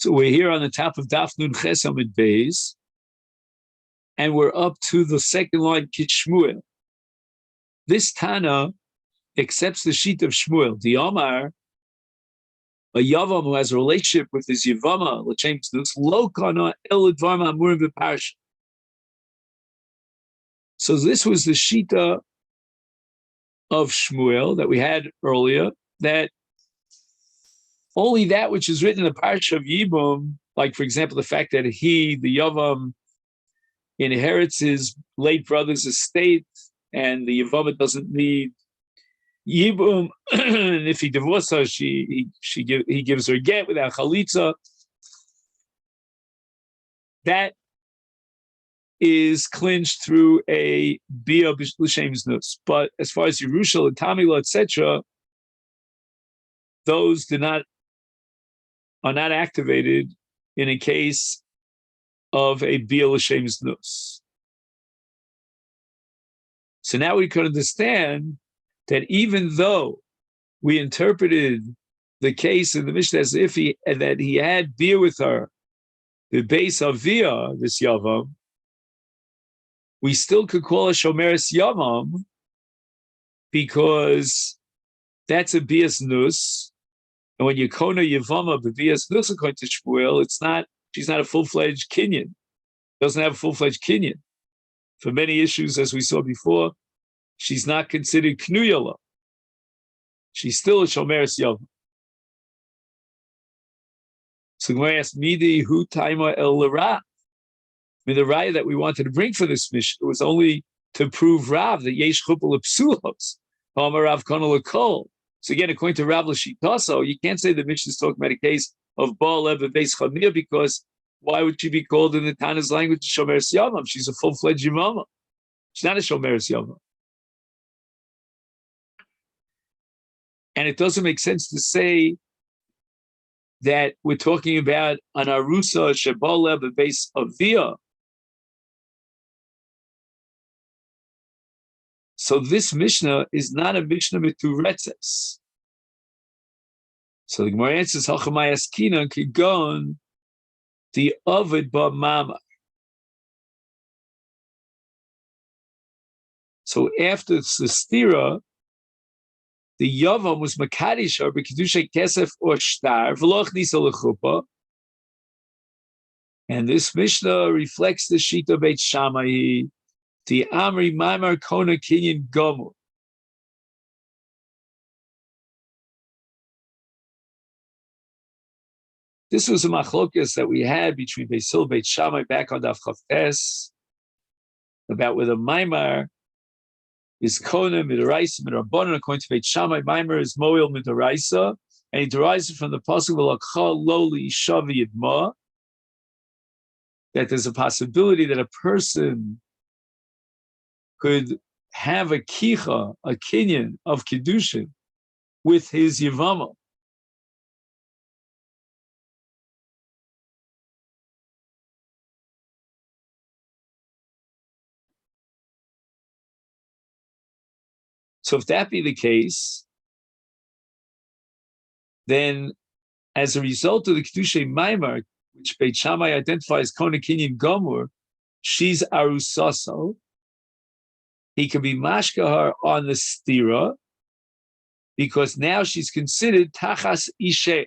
So we're here on the top of Daf Nun Ches Amud Beis, and we're up to the second line, Kit Shmuel. This Tana accepts the sheet of Shmuel. The Omar, a Yavam who has a relationship with his Yevama, l'chem tzedus, lo kana el dvar ma'amurim v'parsha. So this was the shita of Shmuel that we had earlier, that only that which is written in the parsha of Yibum, like for example the fact that he, the Yavam, inherits his late brother's estate, and the Yevamot doesn't need Yibum, and if he divorces her, he gives her a get without chalitza. That is clinched through a bia l'shem znus. But as far as Yerusha, Tamila, etc., those are not activated in a case of a bia l'shem znus. So now we can understand that even though we interpreted the case in the Mishnah as if he had bia with her, the base of via this yavam, we still could call a shomeres yavam because that's a bias nus, and when you kona yavama b'bias nus according to Shmuel, she's not a full-fledged kinyan, doesn't have a full-fledged kinyan. For many issues, as we saw before, she's not considered knuyala. She's still a shomeres yavam. So when I asked Midi hu taima el l'ra, the raya that we wanted to bring for this mission was only to prove Rav that yesh chupel psulos, Rav kana l'kol. So again, according to Rav l'shitaso, you can't say the mission is talking about a case of Baal Lev Beis Chamir, because why would she be called in the Tana's language shomeres yavam? She's a full-fledged yamama. She's not a shomeres yavam. And it doesn't make sense to say that we're talking about an arusa shebal lev base of via. So this Mishnah is not a Mishnah mituretzes. So the Gemara answers Hachamay Askina Kigon the Ovid ba Mama. So after the stira, the Yavam was Makadish or B'Kedushay Kesef or Shtar, V'loch Nisa L'chupa. And this Mishnah reflects the Shita Beit Shammai, the Amri Maimar Kona Kinyan Gomu. This was a machlokas that we had between Beis Hillel and Beit Shammai back on Daf Chav Tes, about whether Maimar is Kona Midaraisa Midrabanan. According to Beit Shammai, Maimar is Moil Midaraisa, and he derives it from the pasuk V'lakha Loli Shavi Yidma, that there's a possibility that a person could have a kicha, a kinyan of kedushin with his yevama. So if that be the case, then as a result of the kedushay maimar, which Beit Shammai identifies kona kinyan gomur, she's arusaso. He can be mashkahar on the stira, because now she's considered tachas ishech.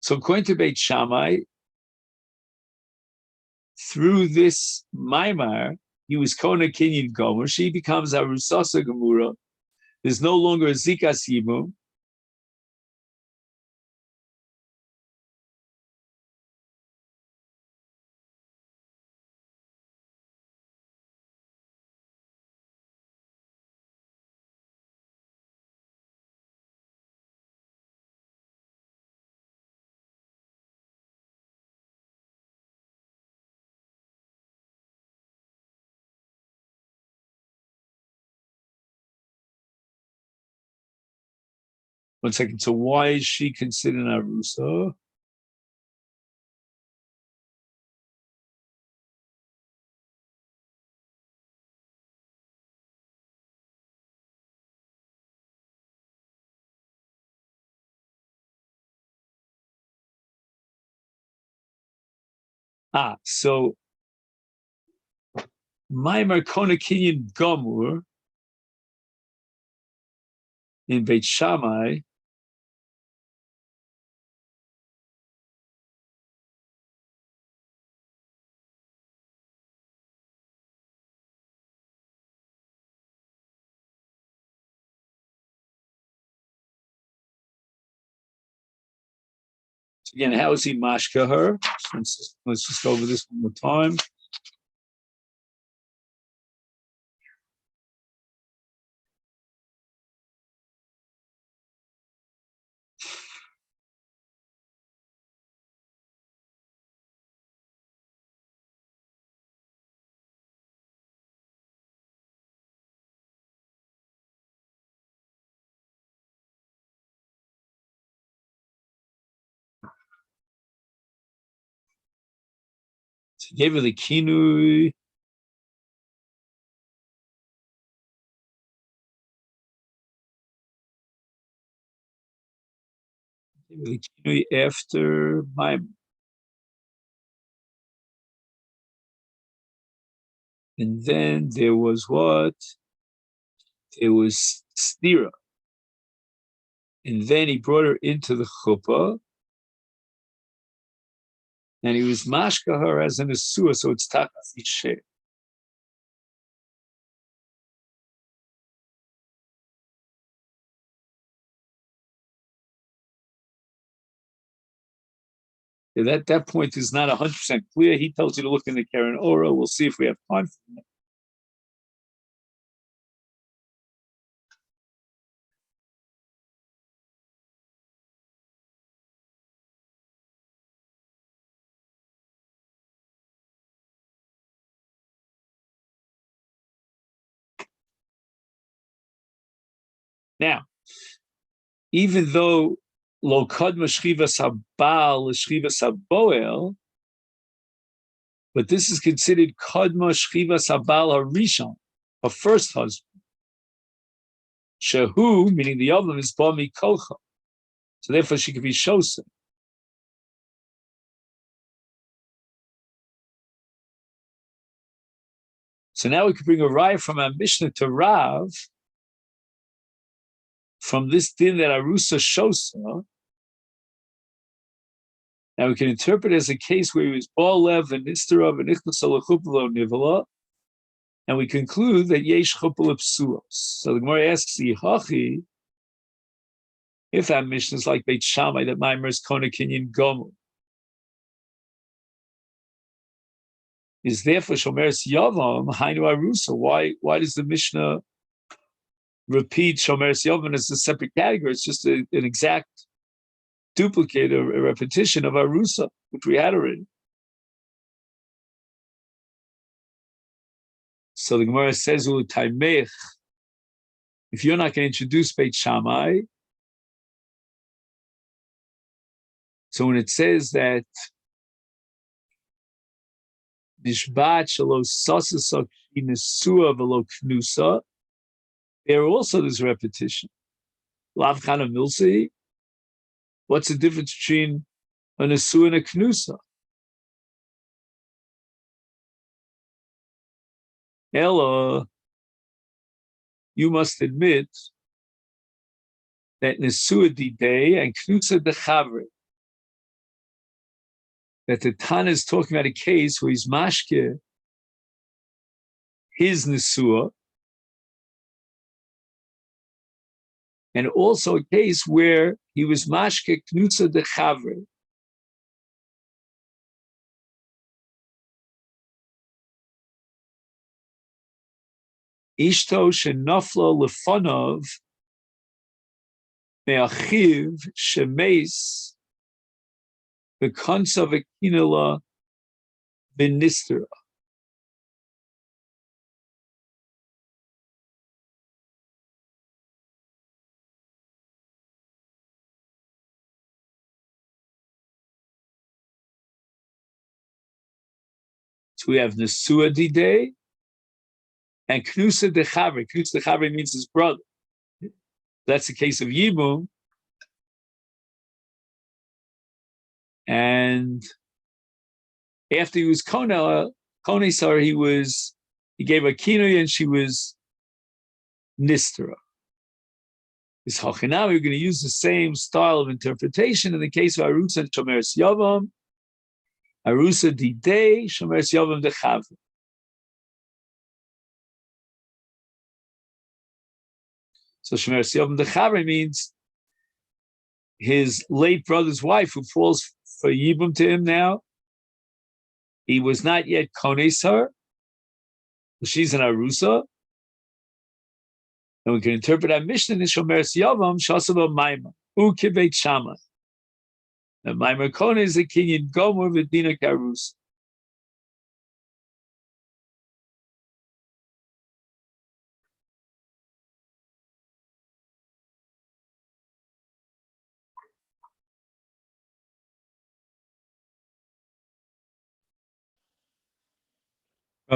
So according to Beit Shammai, through this maimar, he was kona kinyan gomer. She becomes a rusasa gemura. There's no longer a zikas yibum. 1 second. So why is she considered an arusa? So Maimer Kona Kinyan Gomur in Beit Shammai again, how is he mashka her? Let's just go over this one more time. So he gave her the kinui. Gave her the kinui after my. And then there was what? It was stira. And then he brought her into the chuppah, and he was mashka her as an asua, so it's takas ishe. That point is not 100% clear. He tells you to look in the Karen Ora. We'll see if we have time for that. Now, even though lo kadma shchivas habal shchivas haboel, but this is considered kadma shchivas habal harishon, her first husband. Shehu, meaning the Yovam, is bami kolcha, so therefore she could be shosen. So now we could bring a raya from our Mishnah to Rav from this din that Arusa shosa. Now we can interpret it as a case where he was Baal Lev and Nisterav and Ichnas Alachupalo Nivala, and we conclude that Yesh Chupala Psuos. So the Gemara asks the Hachi, if that Mishnah is like Beit Shammai, that Maimer is Kona Kinyan Gomu, is therefore Shomeres Yavam, Hainu Arusa. Why does the Mishnah repeat Shomeres Yavam as a separate category? It's just an exact duplicate, a repetition of Arusa, which we had already. So the Gemara says, if you're not going to introduce Beit Shammai, so when it says that Nishbat Shalo Sasasok Nesua Velo Knusa, there also there's repetition. Lav Chana Milsi, what's the difference between a Nesua and a Knusa? Ella, you must admit that Nesua Didei and Knusa Dechavre, that the Tana is talking about a case where he's mashke his Nesua, and also a case where he was mashke Knutza Dechavre. Ishto shenafla lefonov me'achiv shemeis v'konsa v'kinela v'nistera. So we have Nesua Didei and Knusa de Chavre. Knusa de Chavre means his brother. That's the case of Yibum. And after he was Konesar, he gave a kinui and she was Nistera. This Hachanami, we're going to use the same style of interpretation in the case of Arusa and Shomeres Yavam. Arusa Didei, Shomeres Yavam de Chavre. So Shomeres Yavam de Chavre means his late brother's wife, who falls for Yibum to him now. He was not yet Konesar. She's an Arusa. And we can interpret our Mishnah in Shomeres Yavam, Shasava Maima, Ukibet Shama. The Maima Kone is a Kinyan Gomer Vidina Karusa.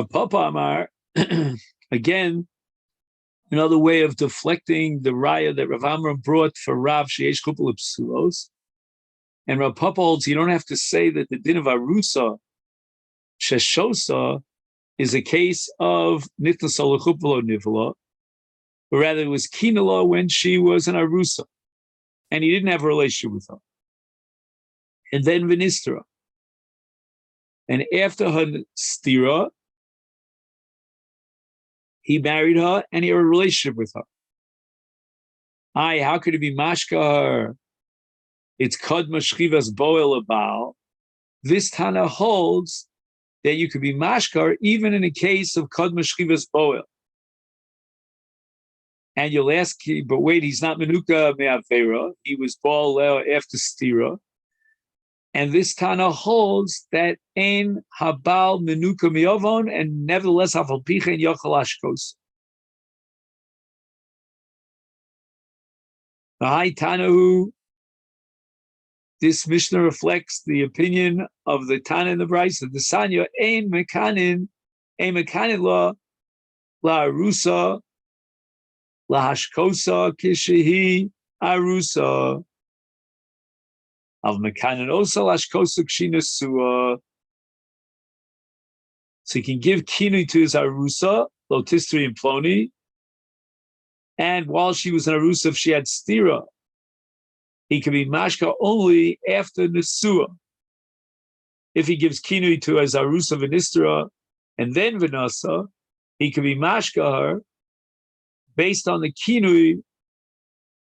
Papa Amar, again, another way of deflecting the raya that Rav Amram brought for Rav Sheyesh Kupal Psulos. And Rav Papa holds you don't have to say that the din of Arusa, Sheshosa, is a case of Nitna Solachupalo Nivala, but rather it was Kinala when she was an Arusa, and he didn't have a relationship with her. And then Vinistra. And after her stira, he married her and he had a relationship with her. How could it be mashka her? It's kadma shchivas boel abal. This Tana holds that you could be mashka her even in a case of kadma shchivas boel. And you'll ask, but wait, he's not menuka me'avera. He was boel after stira. And this Tana holds that ein habal menuka miovon, and nevertheless hafal pichen yochel ashkos. The high Tanahu, this Mishnah reflects the opinion of the Tana in the Brisa. The Sanya ein mekanin la arusa la hashkosa kishehi arusa. Of mekanin also lashkosa kshinasua. So he can give kinui to his arusa, lotistri and ploni, and while she was an arusa, if she had stira, he can be mashka only after nesua. If he gives kinui to his arusa v'nistera and then v'nasa, he can be mashka her based on the kinui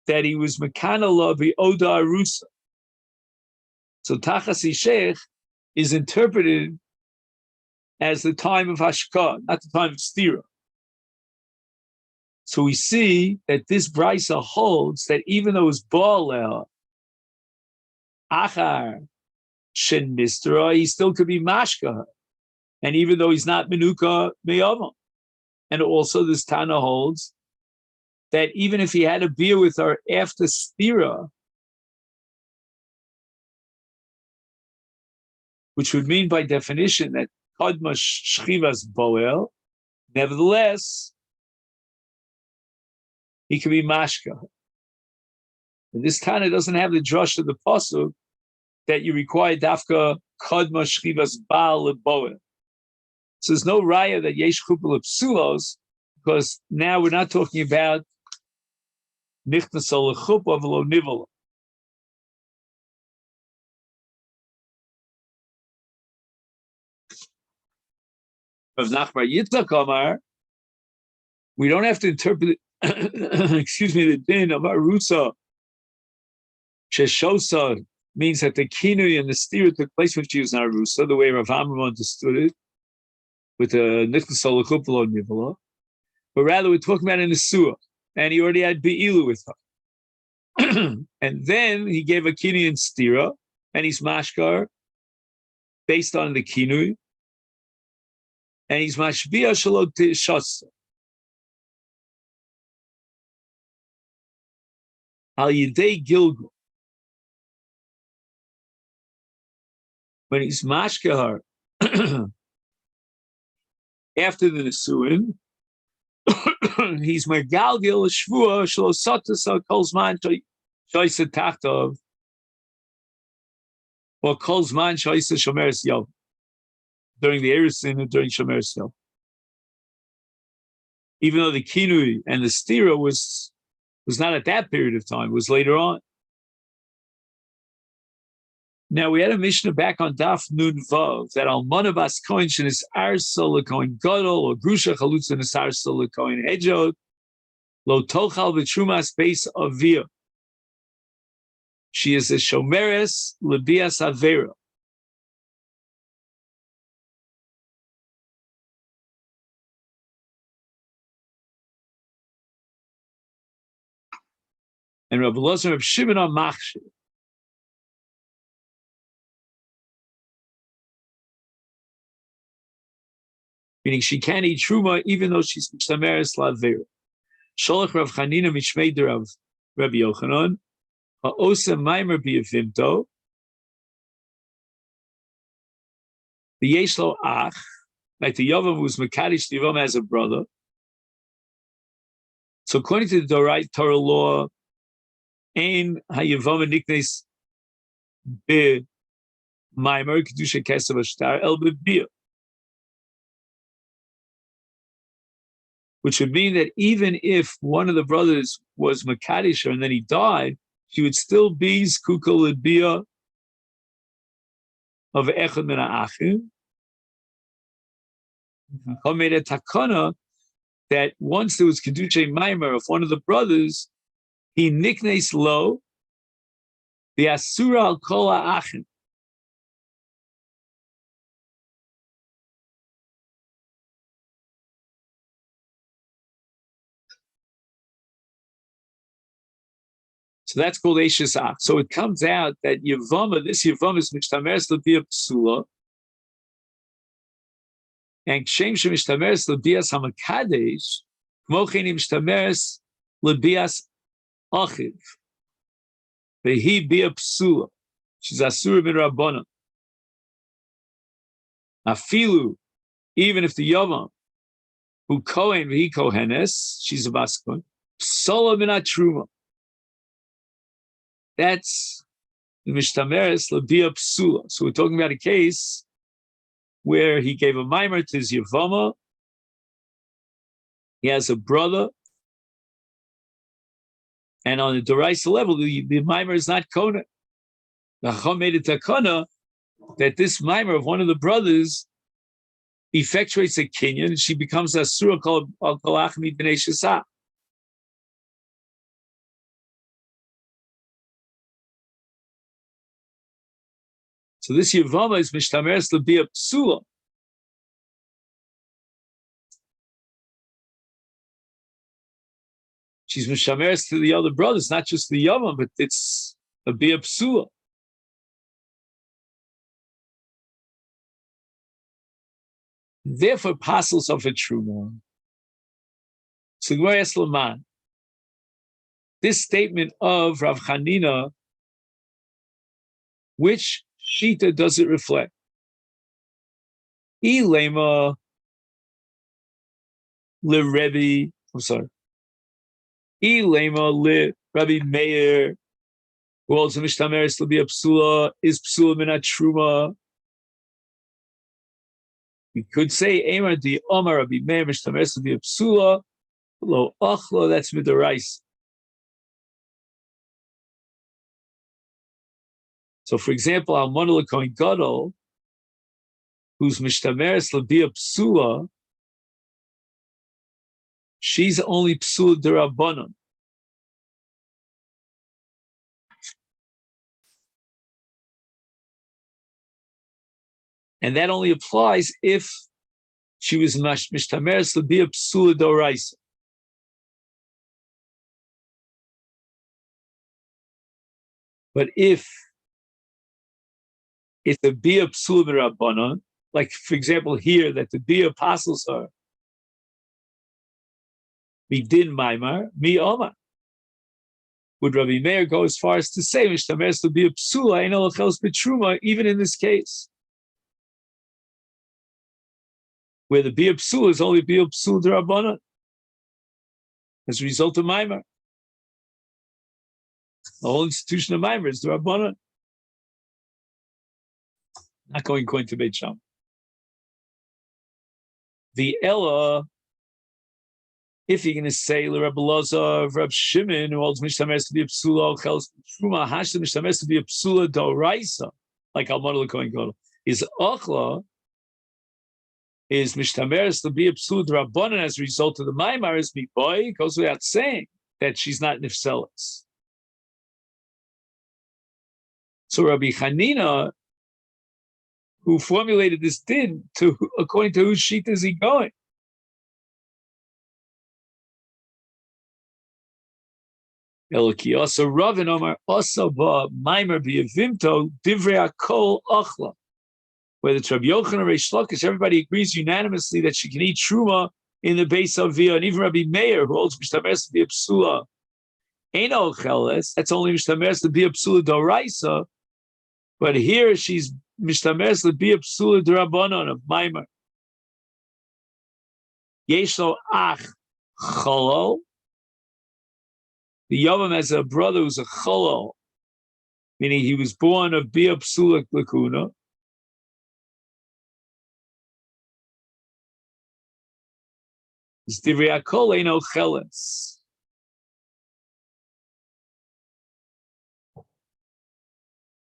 that he was mekanala v'oda arusa. So Tachasi Sheikh is interpreted as the time of Hashka, not the time of Stira. So we see that this Brisa holds that even though it's Baalel, Achar, Shen Mistera, he still could be Mashka. And even though he's not Menuka Meyama. And also this Tana holds that even if he had a beer with her after Stira, which would mean by definition that Kadma Shchivas Boel, nevertheless, he can be Mashka. And this Tana doesn't have the drush of the Pasuk that you require Dafka Kadma Shchivas Baal Boel. So there's no raya that Yesh Kupal Psulos, because now we're not talking about Nichnas Al Chupa V'lo Nivala. Of Nachbar Yitzchak Amar, we don't have to interpret, excuse me, the din of Arusa. Sheshosa means that the kinui and the stira took place when she was an Arusa, the way Rav Amram understood it, with the Nichnas Al Chupalo Nivala. But rather, we're talking about in the Nesua, and he already had Be'ilu with her. And then he gave a kinui and stira, and he's mashkar based on the kinui. And he's mashbia shalot shasa. Al yidei gilgul. When he's mashkahar after the Nisuin, he's Mergalgil Shvua Shalosatasa Kolzman Shoisa Tachtov or Kolzman Shoisa Shomeres Yov during the Erisin and during Shomeres Yov. Even though the Kinui and the Stira was not at that period of time, it was later on. Now we had a Mishnah back on Daf Nun Vav that Almana Bas Kohen Shenis Arsel Kohen Gadol or Grusha Chalutza Nis Arsel Kohen Hedjod Lo Tochal V'Trumas Beis Avia. She is a Shomeres Lebias Avera. And Rabbi Elazar of Shimon on Machshir. Meaning she can't eat truma even though she's Shomeres Lavera. Sholach Rav Chanina Mishmei of Rabbi Yochanan. Ha'osa Maimer B'Yevimto. The Yeshlo Ach, like the Yavam was Makadish, the Yavam has a brother. So according to the Torah law, Ein HaYavam Niknes Be Maimer Kedusha Kesav Ashtar El B'Biyah. Which would mean that even if one of the brothers was Makadisha and then he died, he would still be Zkuka L'Biyah of Echad Min HaAchim. Chacham made a takana that once there was Kedusha Maimer of one of the brothers, he niknes lo the Asura al Kol HaAchim. So that's called Eishes Ach. So it comes out that Yevama, this Yevama is Mishtameres L'Biyah Psula, and Kshem Shemishtameres L'Biyas HaMakadesh, Kmocheni Mishtameres L'Biyas Achiv, Vehi Biyah Psula, she's Asura Min Rabbanan. Afilu, even if the Yavam, who Kohen Vehi Kohenes, she's a Baskon, Psola Min HaTruma. That's the Mishtameres L'Biyah Psula. So we're talking about a case where he gave a mimer to his Yevama. He has a brother. And on the Doraisa level, the mimer is not Kona. The Chacham made a takana that this mimer of one of the brothers effectuates a kinyan, and she becomes a surah called Al-Kalachmi B'nei Shesach. So this Yevama is Mishtameres L'Biyah Psula. She's Mishtameres to the other brothers, not just the Yevama, but it's a Biyah Psula. Therefore, apostles of a Truma. So Gemara asks Laman, this statement of Rav Chanina, which Shita does it reflect? Ilema le Rebbe, I'm sorry. Ilema le Rabbi Meir, who also Mishtameres L'Biyah Psula, is Psula Min HaTruma. We could say Emer di Omar Rabbi Meir Mishtameres L'Biyah Psula, lo Achlo, that's Midorais. So, for example, Almana L'Kohen Gadol, who's Mishtameres L'Biyah Psula, she's only Psula D'Rabbanan. And that only applies if she was Mishtameres L'Biyah Psula D'Oraisa. But if it's a Biyah Psula D'Rabbanan, like, for example, here, that the Biyah apostles are Midin Maimar, Mi Omar. Would Rabbi Meir go as far as to say, Mishtameres L'Biyah Psula, Ein Ol Chels B'Truma, even in this case? where the Bia Psula is only Bia Psula D'Rabbanan as a result of Maimer. The whole institution of Maimer is D'Rabbanan. Not going to Beit Shammai. The Ella, if you're going to say Rabbi Elazar, Rabbi Shimon, who holds Mishtameres to be a Psula, Truma Hashta Mishtameres to be a Psula Doraisa, like Almana L'Kohen Gadol, is Achla, is Mishtameres to be a Psula D'Rabbanan as a result of the Maimar is Mikboy, goes without saying that she's not Nifselis. So Rabbi Chanina, who formulated this din, according to whose sheet is he going? Elki also Rav and Omar also ba Maimer b'Yevimto divrei akol achla. Where the Rabbi Yochanan Reish Lakish, everybody agrees unanimously that she can eat truma in the base of Via, and even Rabbi Meir, who holds Mishtameres to be a psula, ain't ocheles. That's only Mishtameres to be a psula doraisa. But here she's Mishtameres to be a psula d'Rabbanan of Maimer. Yeshlo ach cholol. The Yavam has a brother who's a cholol, meaning he was born of Bia Psula Lakuna. It's Divrei Akol Ein Ocheles.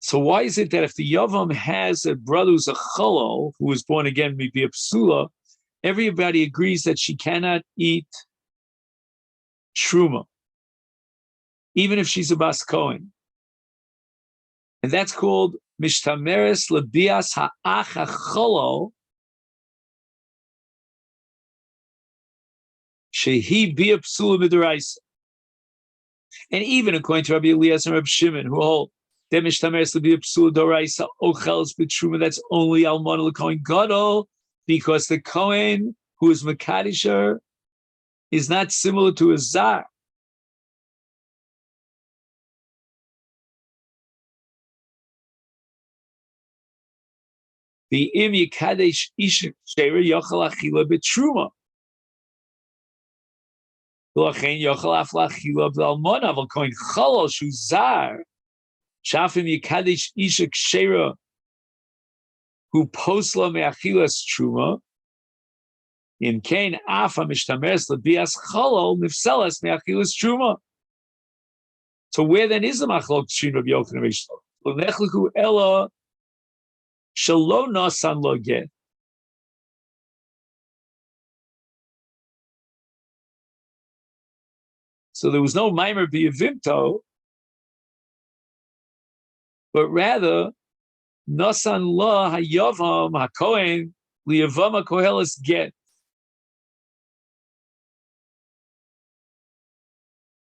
So why is it that if the Yavam has a brother who's a cholol, who was born again Bia Psula, everybody agrees that she cannot eat truma, even if she's a Bas Kohen. And that's called Mishtameres Lebias Ha'ach HaCholol Shehi Bia Psula Midaraisa. And even according to Rabbi Elias and Rabbi Shimon, who hold that Mishtameres Lebias Psula Doraisa Ocheles B'Truma, that's only Almana L'Kohen Gadol, because the Kohen who is Makadisher is not similar to a Zar. The im yikadesh ishik sheira yochel achila betruma. L'chein yochel af lachila b'almona v'koin cholol shuzar shafim yikadesh ishik sheira hu posla me'achilas truma im kein afa mishtameres lebias cholol nifselas me'achilas truma. So where then is the machlok shin of Yochanan Reish Lakish? L'nechleku ela Shalo nasan lo get. So there was no Maimer b'Yevimto, but rather nasan lo hayavam hakohen liyavam hakohelis get.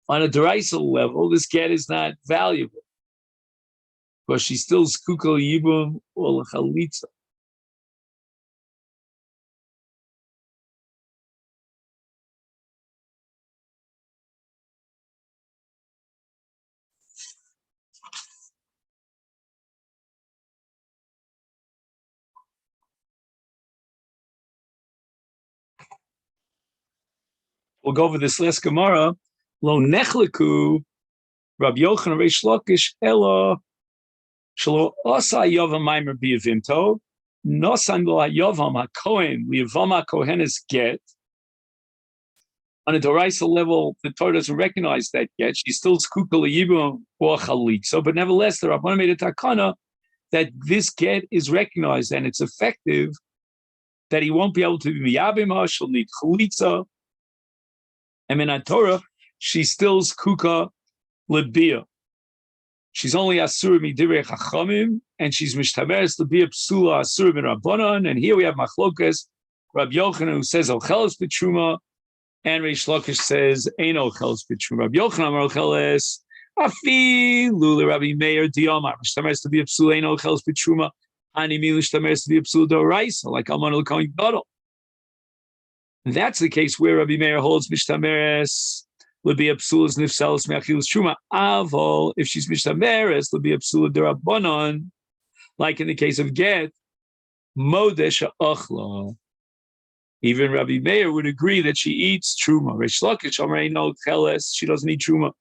On a derisal level, this get is not valuable, because she's still skukal yibum or chalitza. We'll go over this last Gemara. Lo nechleku Rabbi Yochanan Reish Lakish ela shelo asa yavam maimer b'Yevimto nosan lo hayavam hakohen liyavam hakohenis get. On a doraisa level, the Torah doesn't recognize that yet. She's still skukal yibum or chalitza, but nevertheless, the Rabbanan made a takana that this get is recognized and it's effective. That he won't be able to be miyabim, she'll need chalitza. And in Torah, she's still skuka lebia. She's only asur midirei chachamim, and she's mishtameres lebia psula asur min rabbanan. And here we have machlokas, Rabbi Yochanan who says ocheles b'truma, and Reish Lakish says ein ocheles b'truma. Rabbi Yochanan amar ocheles afilu Rabbi Meir diamar mishtameres lebia psula ein ocheles b'truma ani mi mishtameres lebia psula doraisa like alman l'kohen gadol. That's the case where Rabbi Meir holds mishtameres lebia psulas nifselis me'achilas truma. Avol, if she's mishtameres lebia psula d'Rabbanan, like in the case of get, modesh ha'achla. Even Rabbi Meir would agree that she eats truma. Reish Lakish Amrei no cheles. She doesn't eat truma.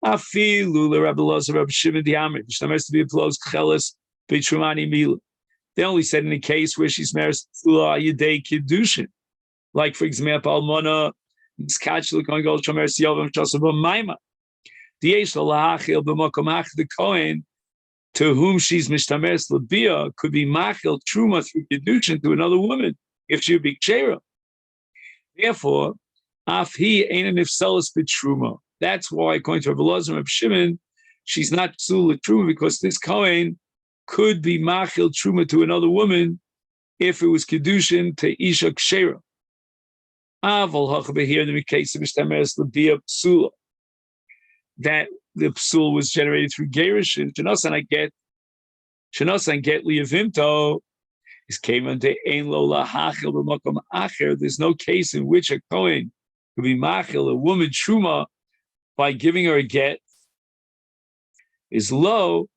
Afilu Rabbi Lazar Rabbi Shimon Diamri. She has to be applaus cheles b'trumani mila. They only said in a case where she's married to Yidei Kiddushin, like for example, Almona Miskachel going go Shomer Yovam Shasava Maima. The Yesh Lahachil b'Makom the Kohen to whom she's mishtameres labia could be machil truma through Kiddushin to another woman if she would be kshera. Therefore, af he ain't an ifselis b'truma. That's why, according to Rabbi Elazar Rabbi Shimon, she's not psul truma because this Kohen could be machil truma to another woman if it was Kiddushin to isha kshera. Aval hachbe here in the case of mishtameres labia psula. That the psul was generated through gerushin. Shenosan get liyavimto is came under ein lo lahachil b'makom acher. There's no case in which a kohen could be machil a woman truma by giving her a get. Is low.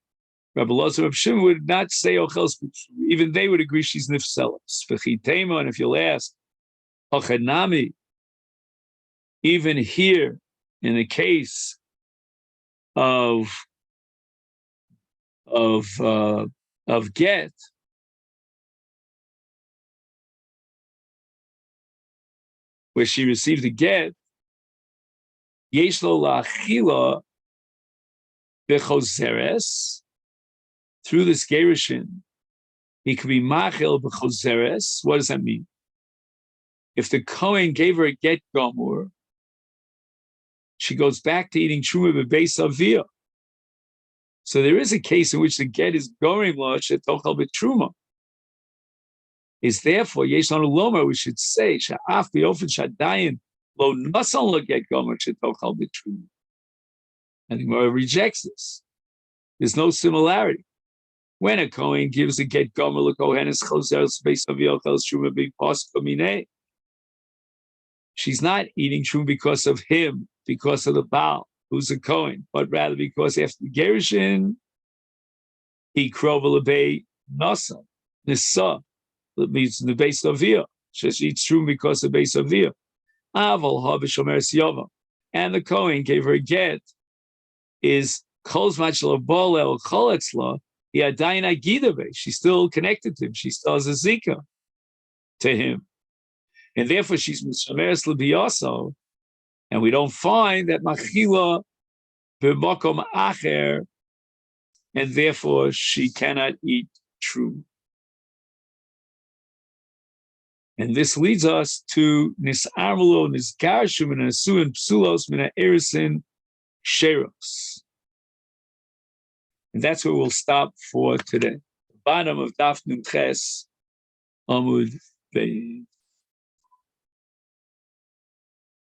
Rabbi Elazar Rabbi Shimon would not say ochels. Even they would agree she's nifselos. V'chitema, and if you'll ask, ochanami. Even here in the case of get, where she received the get, yesh lo la'achila bechozeres, through this gerushin, he could be machil bechozeres. What does that mean? If the Kohen gave her a get gomur, she goes back to eating truma bebeis avia. So there is a case in which the get is gorim lo shetochal betruma. Is therefore yesh lanu lomar, we should say she'af biofen shadayin lo nasan lo get gomer shetochal betruma. And the Gemara rejects this. There's no similarity. When a Kohen gives a get gomer lo kohenes choseres beis avia chel truma being paska minei, she's not eating truma because of him, because of the Baal, who's a Kohen, but rather because after the gerushin, he krovel lebei nasa, nisa, that means the base of via. She eats truma because of base of via. Aval ha Yomi, and the Kohen gave her a get. Is kolz machlo bol el choletzla, he adayin agidabe. She's still connected to him. She still has a zika to him, and therefore she's mishameres lebiyaso. And we don't find that machila b'makom acher, and therefore she cannot eat truma. And this leads us to nisarmulo nisgarshum and asuin psulos mina erisin sheros. And that's where we'll stop for today. Bottom of Daf Nun Ches Amud Beis.